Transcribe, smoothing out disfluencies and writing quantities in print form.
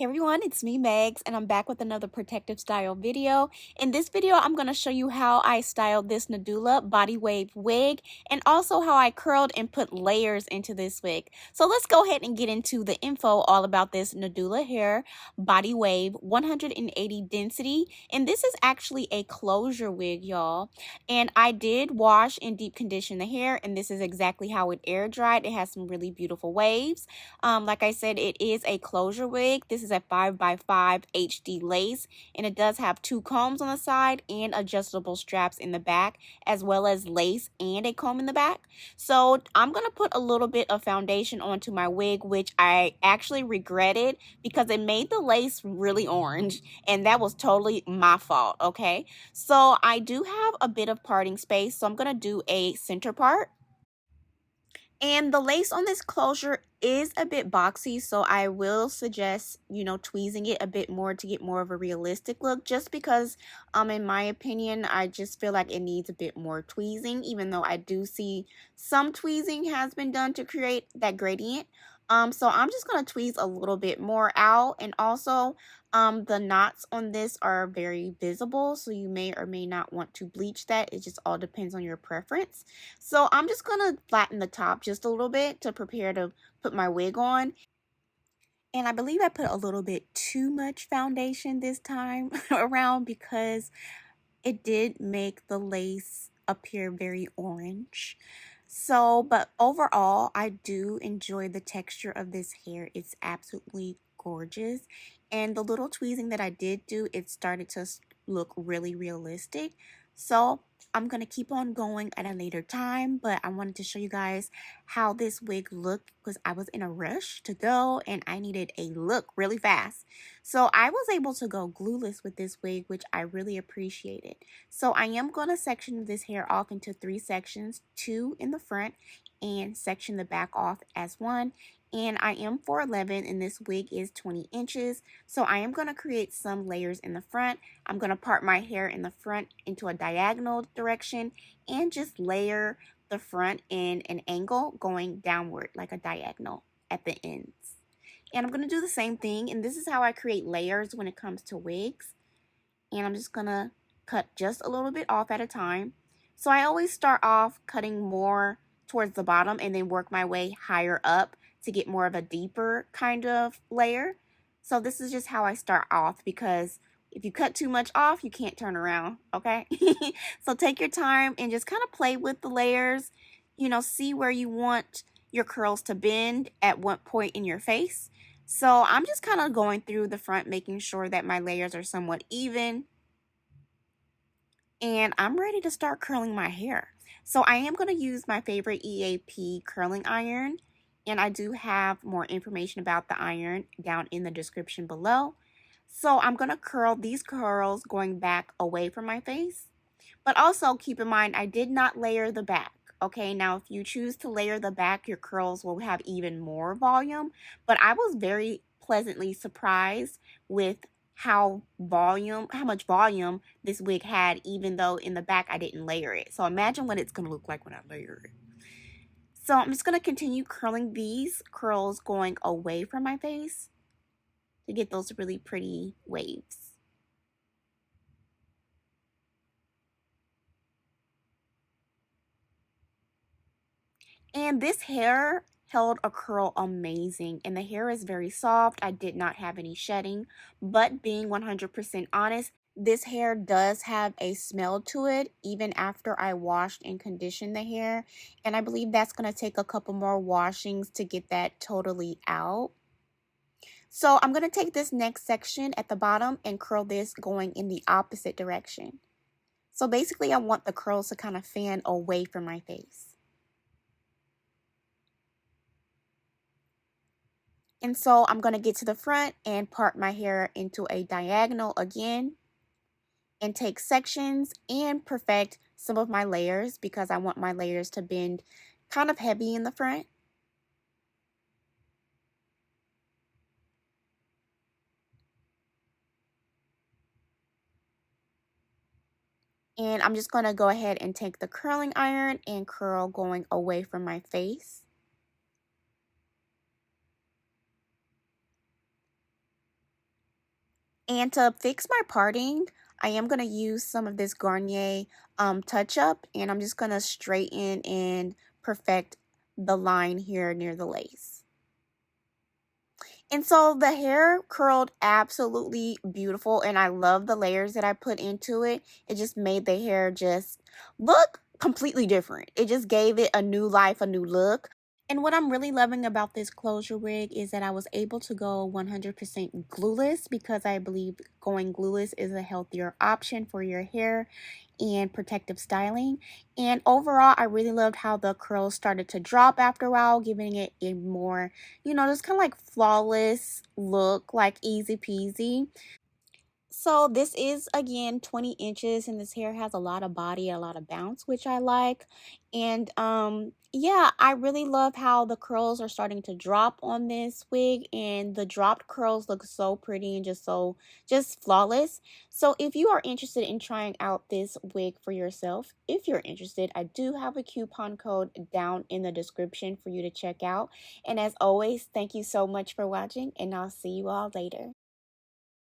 Hey everyone, it's me Megs and I'm back with another protective style video. In this video, I'm going to show you how I styled this Nadula body wave wig and also how I curled and put layers into this wig. So let's go ahead and get into the info all about this Nadula hair body wave 180 density. And this is actually a closure wig, y'all. And I did wash and deep condition the hair, and this is exactly how it air dried. It has some really beautiful waves. Like I said, it is a closure wig. This is a 5x5 HD lace, and it does have two combs on the side and adjustable straps in the back, as well as lace and a comb in the back. So I'm going to put a little bit of foundation onto my wig, which I actually regretted because it made the lace really orange, and that was totally my fault, okay? So I do have a bit of parting space, so I'm going to do a center part. And the lace on this closure is a bit boxy, so I will suggest, tweezing it a bit more to get more of a realistic look, just because, in my opinion, I just feel like it needs a bit more tweezing, even though I do see some tweezing has been done to create that gradient. So I'm just going to tweeze a little bit more out, and also, the knots on this are very visible, so you may or may not want to bleach that. It just all depends on your preference. So I'm just going to flatten the top just a little bit to prepare to put my wig on. And I believe I put a little bit too much foundation this time around because it did make the lace appear very orange. So, but overall, I do enjoy the texture of this hair. It's absolutely gorgeous. And the little tweezing that I did do, it started to look really realistic. So I'm going to keep on going at a later time, but I wanted to show you guys how this wig looked because I was in a rush to go and I needed a look really fast. So I was able to go glueless with this wig, which I really appreciated. So I am going to section this hair off into 3 sections, 2 in the front and section the back off as 1. And I am 4'11" and this wig is 20 inches. So I am going to create some layers in the front. I'm going to part my hair in the front into a diagonal direction and just layer the front in an angle going downward like a diagonal at the ends. And I'm going to do the same thing, and this is how I create layers when it comes to wigs. And I'm just going to cut just a little bit off at a time. So I always start off cutting more towards the bottom and then work my way higher up to get more of a deeper kind of layer. So this is just how I start off, because if you cut too much off, you can't turn around, okay? So take your time and just kind of play with the layers. See where you want your curls to bend at what point in your face. So I'm just kind of going through the front, making sure that my layers are somewhat even. And I'm ready to start curling my hair. So I am going to use my favorite EAP curling iron. And I do have more information about the iron down in the description below. So I'm going to curl these curls going back away from my face. But also keep in mind, I did not layer the back. Okay, now if you choose to layer the back, your curls will have even more volume. But I was very pleasantly surprised with how much volume this wig had, even though in the back I didn't layer it. So imagine what it's going to look like when I layer it. So I'm just going to continue curling these curls going away from my face to get those really pretty waves. And this hair held a curl amazing, and the hair is very soft. I did not have any shedding, but being 100% honest, this hair does have a smell to it even after I washed and conditioned the hair, and I believe that's going to take a couple more washings to get that totally out. So I'm going to take this next section at the bottom and curl this going in the opposite direction. So basically I want the curls to kind of fan away from my face. And so I'm going to get to the front and part my hair into a diagonal again and take sections and perfect some of my layers because I want my layers to bend kind of heavy in the front. And I'm just going to go ahead and take the curling iron and curl going away from my face. And to fix my parting, I am going to use some of this Garnier touch up, and I'm just going to straighten and perfect the line here near the lace. And so the hair curled absolutely beautiful, and I love the layers that I put into it. It just made the hair just look completely different. It just gave it a new life, a new look. And what I'm really loving about this closure wig is that I was able to go 100% glueless, because I believe going glueless is a healthier option for your hair and protective styling. And overall, I really loved how the curls started to drop after a while, giving it a more, just kind of like flawless look, like easy peasy. So this is again 20 inches, and this hair has a lot of body, a lot of bounce, which I like. And yeah, I really love how the curls are starting to drop on this wig, and the dropped curls look so pretty and just flawless. So if you are interested in trying out this wig for yourself, if you're interested, I do have a coupon code down in the description for you to check out. And as always, thank you so much for watching, and I'll see you all later.